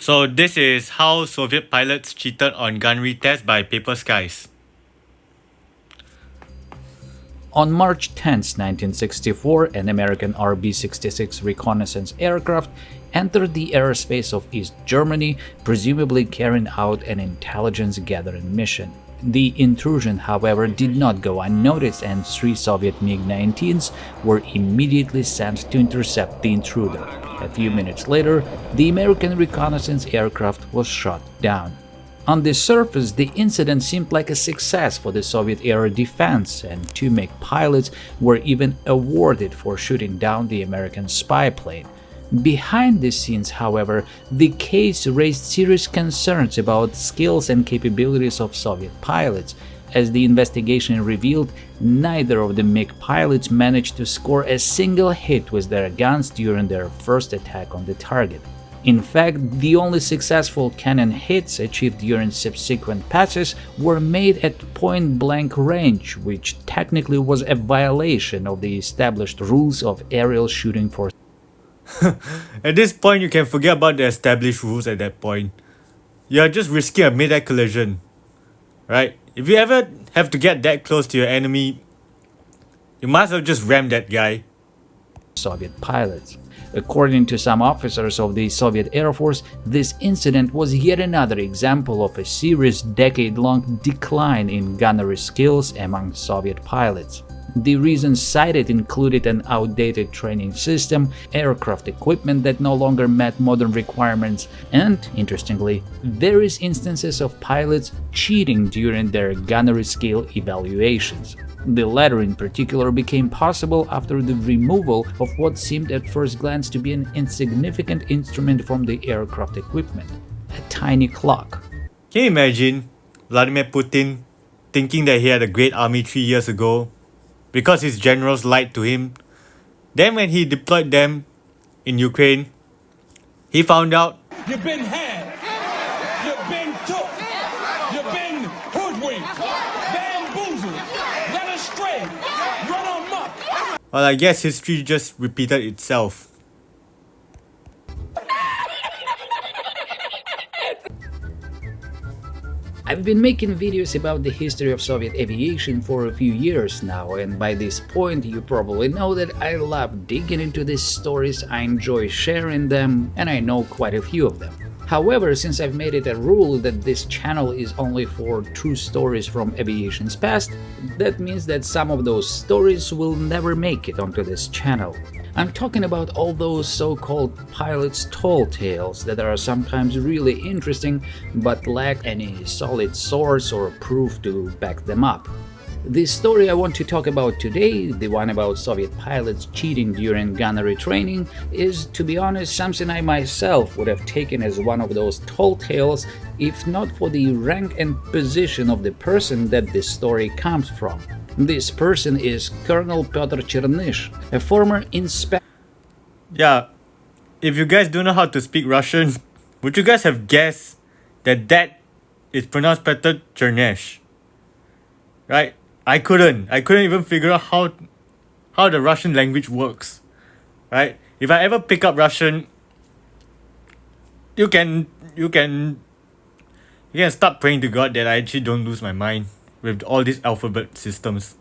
So this is how Soviet pilots cheated on gunnery tests by paper skies. On March 10, 1964, an American RB-66 reconnaissance aircraft entered the airspace of East Germany, presumably carrying out an intelligence-gathering mission. The intrusion, however, did not go unnoticed, and 3 Soviet MiG-19s were immediately sent to intercept the intruder. A few minutes later, the American reconnaissance aircraft was shot down. On the surface, the incident seemed like a success for the Soviet-era defense, and 2 MiG pilots were even awarded for shooting down the American spy plane. Behind the scenes, however, the case raised serious concerns about skills and capabilities of Soviet pilots. As the investigation revealed, neither of the MiG pilots managed to score a single hit with their guns during their first attack on the target. In fact, the only successful cannon hits achieved during subsequent passes were made at point-blank range, which technically was a violation of the established rules of aerial shooting for. At this point, you can forget about the established rules at that point. You are just risking a mid-air collision, right? If you ever have to get that close to your enemy, you might as well just ram that guy. Soviet pilots. According to some officers of the Soviet Air Force, this incident was yet another example of a serious decade-long decline in gunnery skills among Soviet pilots. The reasons cited included an outdated training system, aircraft equipment that no longer met modern requirements, and, interestingly, various instances of pilots cheating during their gunnery skill evaluations. The latter in particular became possible after the removal of what seemed at first glance to be an insignificant instrument from the aircraft equipment, a tiny clock. Can you imagine Vladimir Putin thinking that he had a great army 3 years ago because his generals lied to him? Then when he deployed them in Ukraine, he found out you've been had, you've been took, you've been hoodwinked, bamboozled, led astray, run amok. well, I guess history just repeated itself. I've been making videos about the history of Soviet aviation for a few years now, and by this point you probably know that I love digging into these stories, I enjoy sharing them, and I know quite a few of them. However, since I've made it a rule that this channel is only for true stories from aviation's past, that means that some of those stories will never make it onto this channel. I'm talking about all those so-called pilots' tall tales that are sometimes really interesting but lack any solid source or proof to back them up. The story I want to talk about today, the one about Soviet pilots cheating during gunnery training, is, to be honest, something I myself would have taken as one of those tall tales if not for the rank and position of the person that this story comes from. This person is Colonel Pyotr Chernysh, a former inspector. Yeah, if you guys don't know how to speak Russian, would you guys have guessed that is pronounced Pyotr Chernysh? Right? I couldn't even figure out how the Russian language works. Right? If I ever pick up Russian, you can start praying to God that I actually don't lose my mind with all these alphabet systems.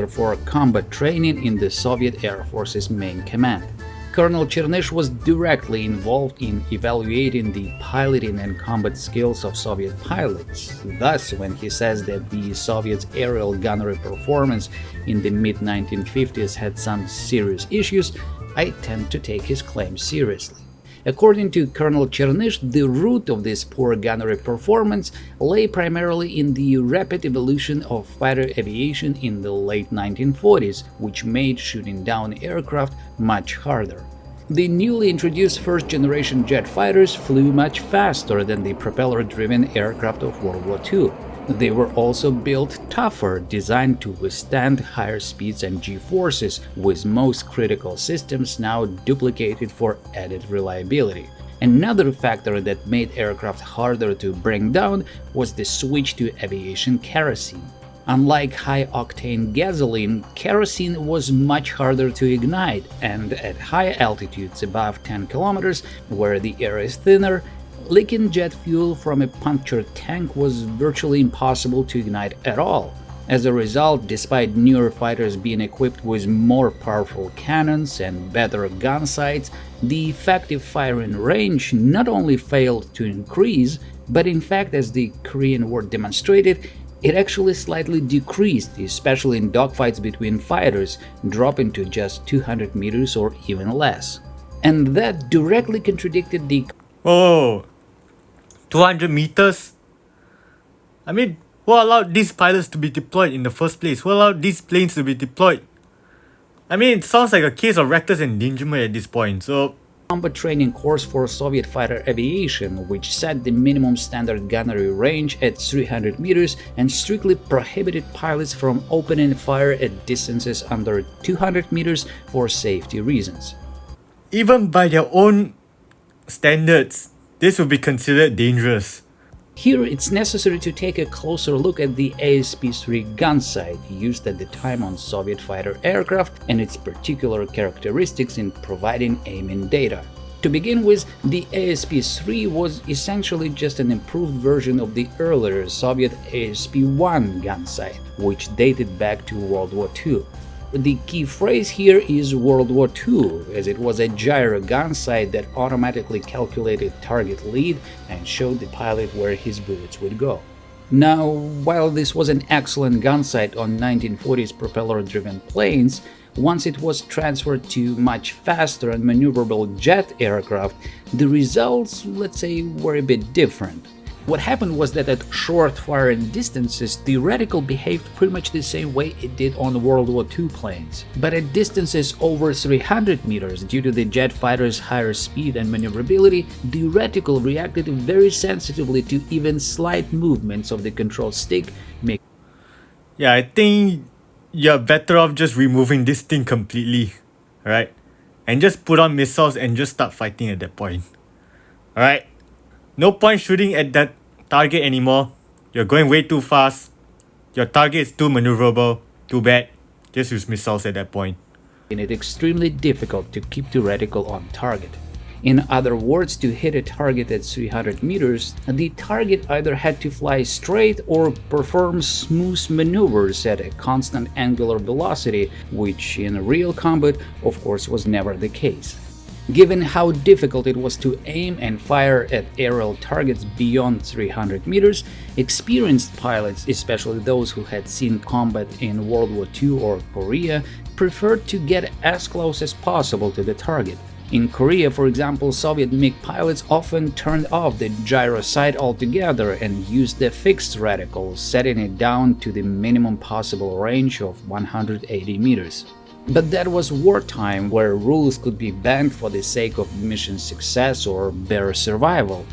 For combat training in the Soviet Air Force's main command. Colonel Chernysh was directly involved in evaluating the piloting and combat skills of Soviet pilots. Thus, when he says that the Soviets' aerial gunnery performance in the mid-1950s had some serious issues, I tend to take his claims seriously. According to Colonel Chernysh, the root of this poor gunnery performance lay primarily in the rapid evolution of fighter aviation in the late 1940s, which made shooting down aircraft much harder. The newly introduced first-generation jet fighters flew much faster than the propeller-driven aircraft of World War II. They were also built tougher, designed to withstand higher speeds and G-forces, with most critical systems now duplicated for added reliability. Another factor that made aircraft harder to bring down was the switch to aviation kerosene. Unlike high-octane gasoline, kerosene was much harder to ignite, and at high altitudes above 10 kilometers, where the air is thinner, leaking jet fuel from a punctured tank was virtually impossible to ignite at all. As a result, despite newer fighters being equipped with more powerful cannons and better gun sights, the effective firing range not only failed to increase, but in fact, as the Korean War demonstrated, it actually slightly decreased, especially in dogfights between fighters, dropping to just 200 meters or even less. And that directly contradicted the Oh, 200 meters? I mean, who allowed these pilots to be deployed in the first place? Who allowed these planes to be deployed? I mean, it sounds like a case of reckless endangerment at this point, so combat training course for Soviet fighter aviation, which set the minimum standard gunnery range at 300 meters and strictly prohibited pilots from opening fire at distances under 200 meters for safety reasons. even by their own standards, this would be considered dangerous. Here, it's necessary to take a closer look at the ASP-3 gun sight used at the time on Soviet fighter aircraft and its particular characteristics in providing aiming data. To begin with, the ASP-3 was essentially just an improved version of the earlier Soviet ASP-1 gun sight, which dated back to World War II. The key phrase here is World War II, as it was a gyro gun sight that automatically calculated target lead and showed the pilot where his bullets would go. Now, while this was an excellent gun sight on 1940s propeller-driven planes, once it was transferred to much faster and maneuverable jet aircraft, the results, let's say, were a bit different. What happened was that at short firing distances, the reticle behaved pretty much the same way it did on World War II planes. But at distances over 300 meters, due to the jet fighter's higher speed and maneuverability, the reticle reacted very sensitively to even slight movements of the control stick. Yeah, I think you're better off just removing this thing completely, alright? And just put on missiles and just start fighting at that point. Alright? No point shooting at that target anymore. You're going way too fast. Your target is too maneuverable. Too bad. Just use missiles at that point. Making it extremely difficult to keep the reticle on target. In other words, to hit a target at 300 meters, the target either had to fly straight or perform smooth maneuvers at a constant angular velocity, which in real combat, of course, was never the case. Given how difficult it was to aim and fire at aerial targets beyond 300 meters, experienced pilots, especially those who had seen combat in World War II or Korea, preferred to get as close as possible to the target. In Korea, for example, Soviet MiG pilots often turned off the gyro sight altogether and used the fixed reticle, setting it down to the minimum possible range of 180 meters. But that was wartime, where rules could be bent for the sake of mission success or bare survival.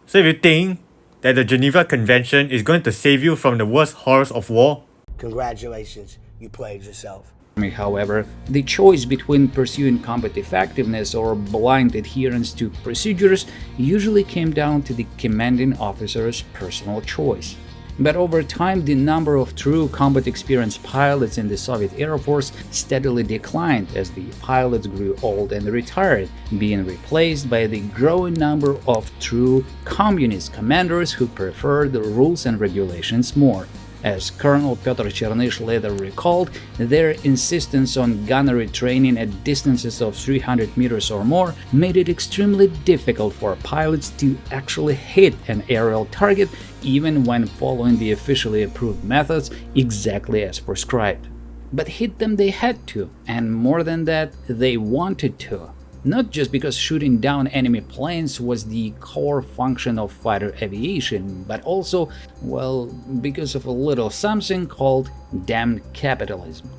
So if you think that the Geneva Convention is going to save you from the worst horrors of war, congratulations, you played yourself. However, the choice between pursuing combat effectiveness or blind adherence to procedures usually came down to the commanding officer's personal choice. But over time, the number of true combat experienced pilots in the Soviet Air Force steadily declined as the pilots grew old and retired, being replaced by the growing number of true communist commanders who preferred the rules and regulations more. As Colonel Pyotr Chernysh later recalled, their insistence on gunnery training at distances of 300 meters or more made it extremely difficult for pilots to actually hit an aerial target, even when following the officially approved methods exactly as prescribed. But hit them they had to, and more than that, they wanted to. Not just because shooting down enemy planes was the core function of fighter aviation, but also, well, because of a little something called damned capitalism.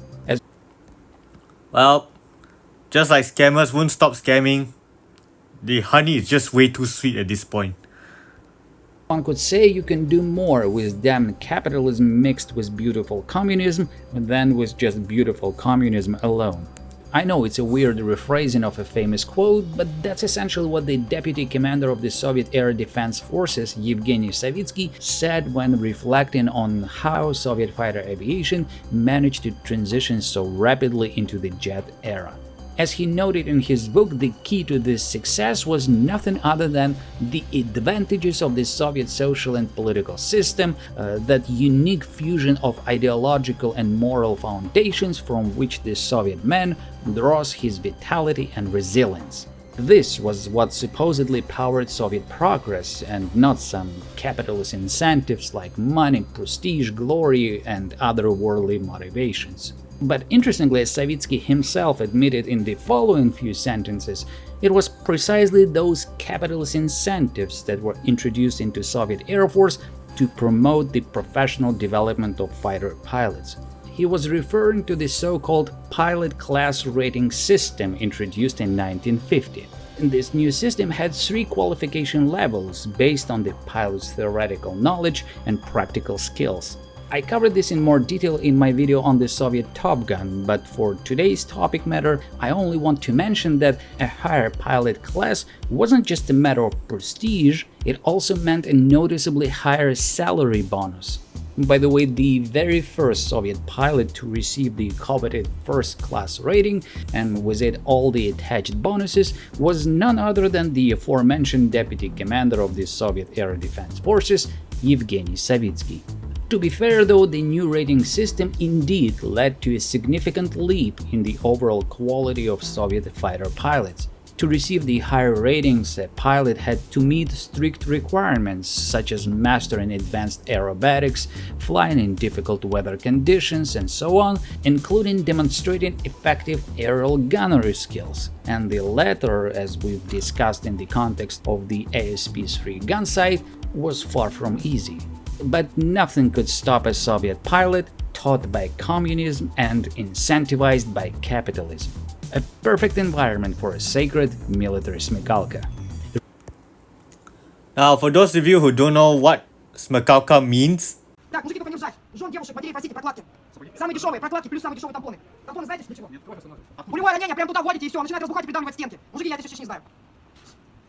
well, just like scammers won't stop scamming, the honey is just way too sweet at this point. One could say you can do more with damned capitalism mixed with beautiful communism than with just beautiful communism alone. I know it's a weird rephrasing of a famous quote, but that's essentially what the deputy commander of the Soviet Air Defense Forces, Yevgeny Savitsky, said when reflecting on how Soviet fighter aviation managed to transition so rapidly into the jet era. As he noted in his book, the key to this success was nothing other than the advantages of the Soviet social and political system, that unique fusion of ideological and moral foundations from which the Soviet man draws his vitality and resilience. This was what supposedly powered Soviet progress, and not some capitalist incentives like money, prestige, glory, and other worldly motivations. But interestingly, as Savitsky himself admitted in the following few sentences, it was precisely those capitalist incentives that were introduced into Soviet Air Force to promote the professional development of fighter pilots. He was referring to the so-called pilot class rating system introduced in 1950. This new system had 3 qualification levels based on the pilot's theoretical knowledge and practical skills. I covered this in more detail in my video on the Soviet Top Gun, but for today's topic matter, I only want to mention that a higher pilot class wasn't just a matter of prestige, it also meant a noticeably higher salary bonus. By the way, the very first Soviet pilot to receive the coveted first-class rating, and with it all the attached bonuses, was none other than the aforementioned deputy commander of the Soviet Air Defense Forces, Yevgeny Savitsky. To be fair though, the new rating system indeed led to a significant leap in the overall quality of Soviet fighter pilots. To receive the higher ratings, a pilot had to meet strict requirements such as mastering advanced aerobatics, flying in difficult weather conditions, and so on, including demonstrating effective aerial gunnery skills. And the latter, as we've discussed in the context of the ASP-3 gun sight, was far from easy. But nothing could stop a Soviet pilot taught by communism and incentivized by capitalism. A perfect environment for a sacred military smikalka. Now, for those of you who don't know what smikalka means, Так, мужики, только не ржать. Жен девушек, матерей, простите, прокладки. Самые дешевые прокладки плюс самые дешевые тампоны. Тампоны знаете, для чего? Пулевое ранение, прям туда вводите и все. Начинает разбухать и придавливать стенки. Мужики, я это еще не знаю.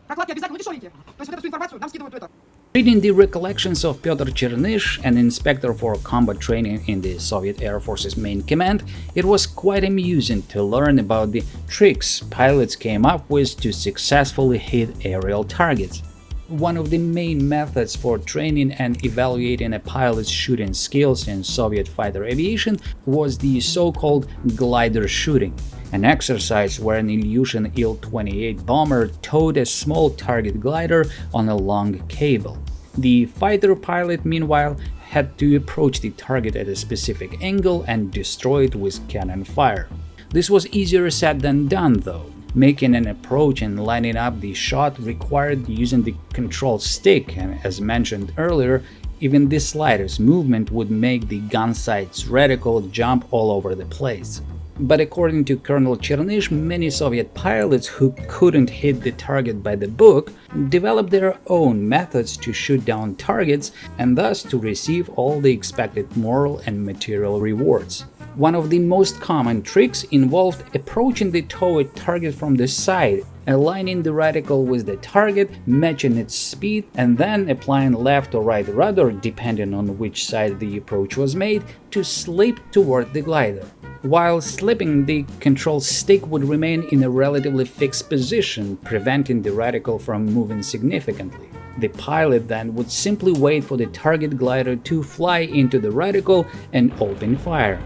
Прокладки обязательно дешевенькие. То есть вот эту всю информацию нам скидывают это. Reading the recollections of Pyotr Chernysh, an inspector for combat training in the Soviet Air Force's main command, it was quite amusing to learn about the tricks pilots came up with to successfully hit aerial targets. One of the main methods for training and evaluating a pilot's shooting skills in Soviet fighter aviation was the so-called glider shooting, an exercise where an Ilyushin Il-28 bomber towed a small target glider on a long cable. The fighter pilot, meanwhile, had to approach the target at a specific angle and destroy it with cannon fire. This was easier said than done, though. Making an approach and lining up the shot required using the control stick, and as mentioned earlier, even the slightest movement would make the gun sight's reticle jump all over the place. But according to Colonel Chernysh, many Soviet pilots who couldn't hit the target by the book developed their own methods to shoot down targets and thus to receive all the expected moral and material rewards. One of the most common tricks involved approaching the towed target from the side, aligning the reticle with the target, matching its speed, and then applying left or right rudder, depending on which side the approach was made, to slip toward the glider. While slipping, the control stick would remain in a relatively fixed position, preventing the reticle from moving significantly. The pilot then would simply wait for the target glider to fly into the reticle and open fire.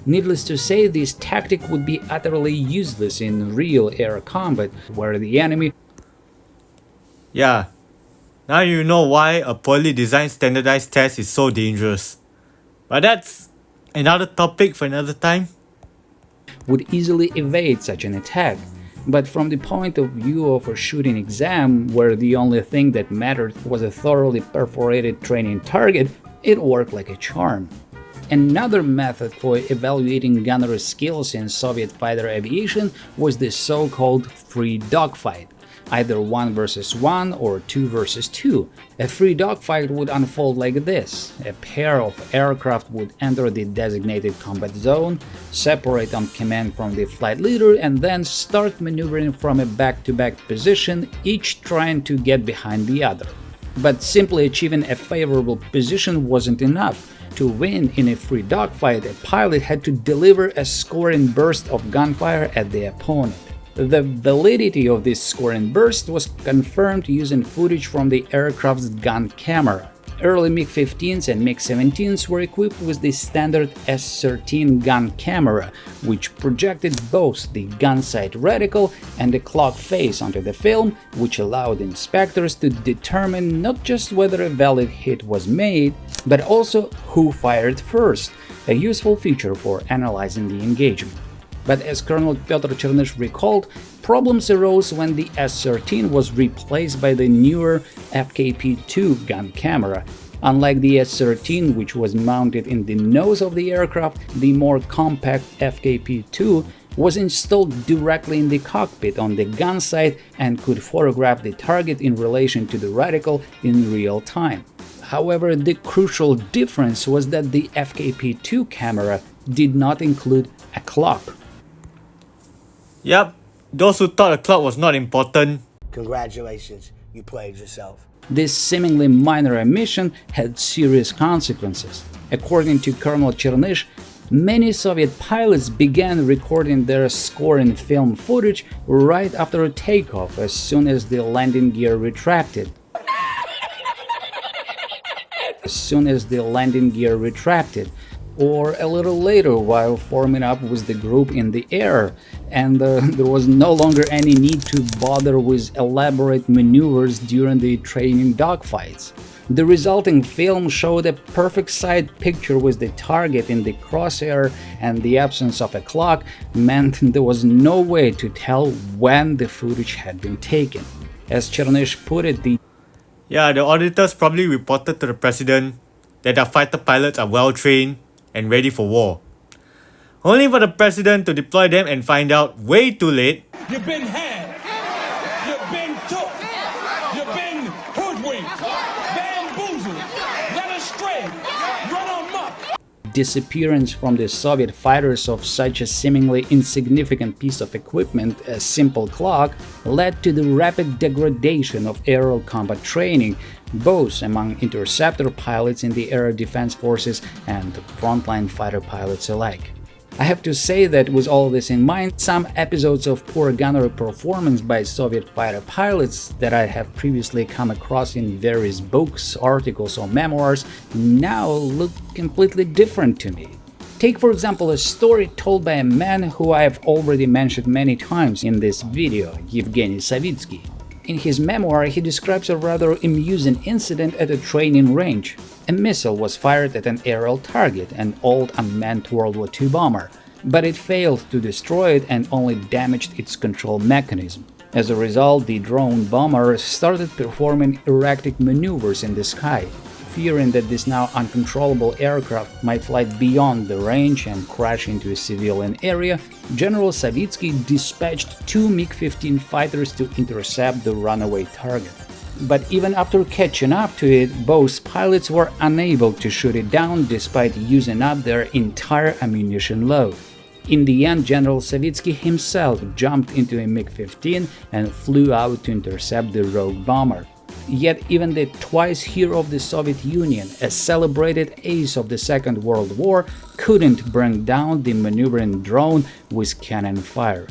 Needless to say, this tactic would be utterly useless in real air combat, where the enemy... yeah, now you know why a poorly designed standardized test is so dangerous. But that's another topic for another time. would easily evade such an attack. But from the point of view of a shooting exam, where the only thing that mattered was a thoroughly perforated training target, it worked like a charm. Another method for evaluating gunnery skills in Soviet fighter aviation was the so-called free dogfight. either 1 versus 1 or 2 versus 2. A free dogfight would unfold like this. A pair of aircraft would enter the designated combat zone, separate on command from the flight leader, and then start maneuvering from a back-to-back position, each trying to get behind the other. But simply achieving a favorable position wasn't enough. To win in a free dogfight, a pilot had to deliver a scoring burst of gunfire at the opponent. The validity of this scoring burst was confirmed using footage from the aircraft's gun camera. Early MiG-15s and MiG-17s were equipped with the standard S13 gun camera, which projected both the gun sight reticle and the clock face onto the film, which allowed inspectors to determine not just whether a valid hit was made, but also who fired first, a useful feature for analyzing the engagement. But as Colonel Pyotr Chernysh recalled, problems arose when the S13 was replaced by the newer FKP-2 gun camera. Unlike the S13, which was mounted in the nose of the aircraft, the more compact FKP-2 was installed directly in the cockpit on the gun sight and could photograph the target in relation to the reticle in real time. However, the crucial difference was that the FKP-2 camera did not include a clock. Yep, those who thought a clock was not important. Congratulations, you played yourself. This seemingly minor omission had serious consequences. According to Colonel Chernysh, many Soviet pilots began recording their scoring film footage right after a takeoff, as soon as the landing gear retracted. Or a little later while forming up with the group in the air, and there was no longer any need to bother with elaborate maneuvers during the training dogfights. The resulting film showed a perfect side picture with the target in the crosshair, and the absence of a clock meant there was no way to tell when the footage had been taken. As Chernysh put it, the auditors probably reported to the president that our fighter pilots are well trained and ready for war, only for the president to deploy them and find out way too late. You've been had. You've been took. You've been hoodwinked. Bamboozled. Led astray. Run amok. disappearance from the Soviet fighters of such a seemingly insignificant piece of equipment, a simple clock, led to the rapid degradation of aerial combat training, both among interceptor pilots in the air defense forces and frontline fighter pilots alike. I have to say that with all this in mind, some episodes of poor gunnery performance by Soviet fighter pilots that I have previously come across in various books, articles or memoirs now look completely different to me. Take for example a story told by a man who I have already mentioned many times in this video, Yevgeny Savitsky. In his memoir, he describes a rather amusing incident at a training range. A missile was fired at an aerial target, an old unmanned World War II bomber, but it failed to destroy it and only damaged its control mechanism. As a result, the drone bomber started performing erratic maneuvers in the sky. Fearing that this now uncontrollable aircraft might fly beyond the range and crash into a civilian area, General Savitsky dispatched 2 MiG-15 fighters to intercept the runaway target. But even after catching up to it, both pilots were unable to shoot it down despite using up their entire ammunition load. In the end, General Savitsky himself jumped into a MiG-15 and flew out to intercept the rogue bomber. Yet even the twice hero of the Soviet Union, a celebrated ace of the Second World War, couldn't bring down the maneuvering drone with cannon fire.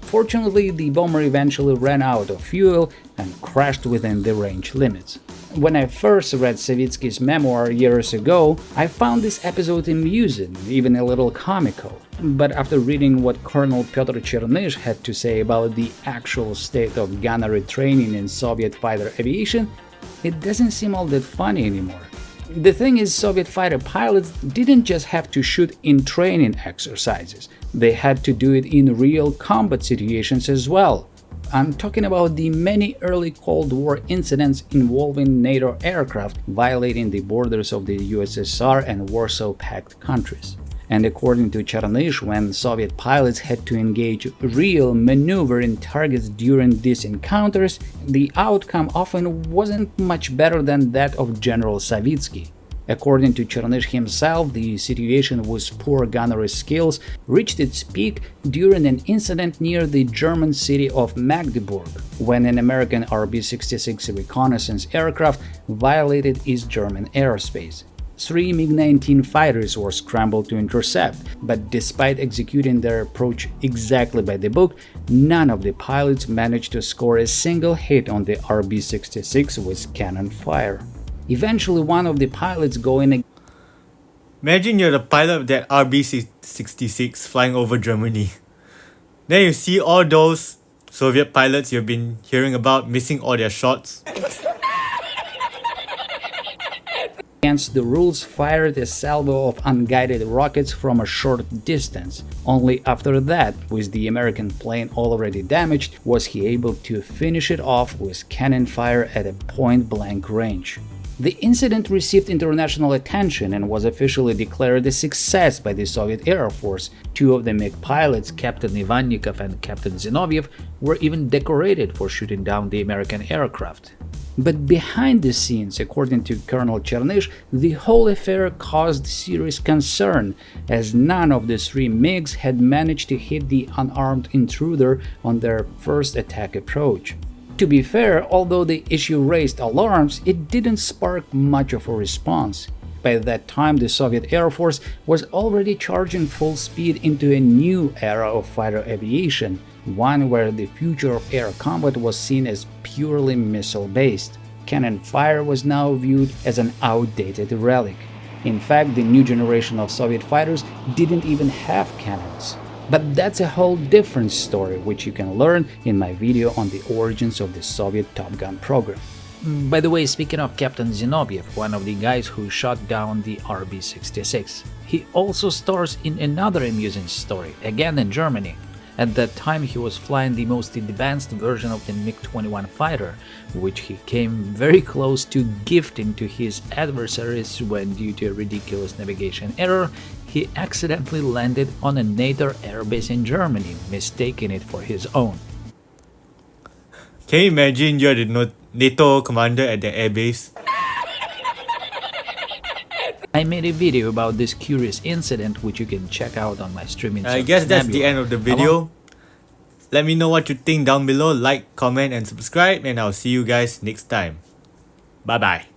Fortunately, the bomber eventually ran out of fuel and crashed within the range limits. When I first read Savitsky's memoir years ago, I found this episode amusing, even a little comical. But after reading what Colonel Pyotr Chernysh had to say about the actual state of gunnery training in Soviet fighter aviation, it doesn't seem all that funny anymore. The thing is, Soviet fighter pilots didn't just have to shoot in training exercises, they had to do it in real combat situations as well. I'm talking about the many early Cold War incidents involving NATO aircraft violating the borders of the USSR and Warsaw Pact countries. And according to Chernysh, when Soviet pilots had to engage real maneuvering targets during these encounters, the outcome often wasn't much better than that of General Savitsky. According to Chernysh himself, the situation with poor gunnery skills reached its peak during an incident near the German city of Magdeburg, when an American RB-66 reconnaissance aircraft violated East German airspace. 3 MiG-19 fighters were scrambled to intercept, but despite executing their approach exactly by the book, none of the pilots managed to score a single hit on the RB-66 with cannon fire. Eventually, one of the pilots going. Imagine you're the pilot of that RB-66 flying over Germany. Then you see all those Soviet pilots you've been hearing about missing all their shots. Against the rules, fired a salvo of unguided rockets from a short distance. Only after that, with the American plane already damaged, was he able to finish it off with cannon fire at a point-blank range. The incident received international attention and was officially declared a success by the Soviet Air Force. 2 of the MiG pilots, Captain Ivannikov and Captain Zinoviev, were even decorated for shooting down the American aircraft. But behind the scenes, according to Colonel Chernysh, the whole affair caused serious concern, as none of the 3 MiGs had managed to hit the unarmed intruder on their first attack approach. To be fair, although the issue raised alarms, it didn't spark much of a response. By that time, the Soviet Air Force was already charging full speed into a new era of fighter aviation, one where the future of air combat was seen as purely missile-based. Cannon fire was now viewed as an outdated relic. In fact, the new generation of Soviet fighters didn't even have cannons. But that's a whole different story, which you can learn in my video on the origins of the Soviet Top Gun program. By the way, speaking of Captain Zinoviev, one of the guys who shot down the RB-66, he also stars in another amusing story, again in Germany. At that time he was flying the most advanced version of the MiG-21 fighter, which he came very close to gifting to his adversaries when, due to a ridiculous navigation error, he accidentally landed on a NATO airbase in Germany, mistaking it for his own. Can you imagine you're the NATO commander at the airbase? I made a video about this curious incident, which you can check out on my streaming I service guess that's Nebula. the end of the video. Let me know what you think down below. Like, comment and subscribe, and I'll see you guys next time. Bye bye.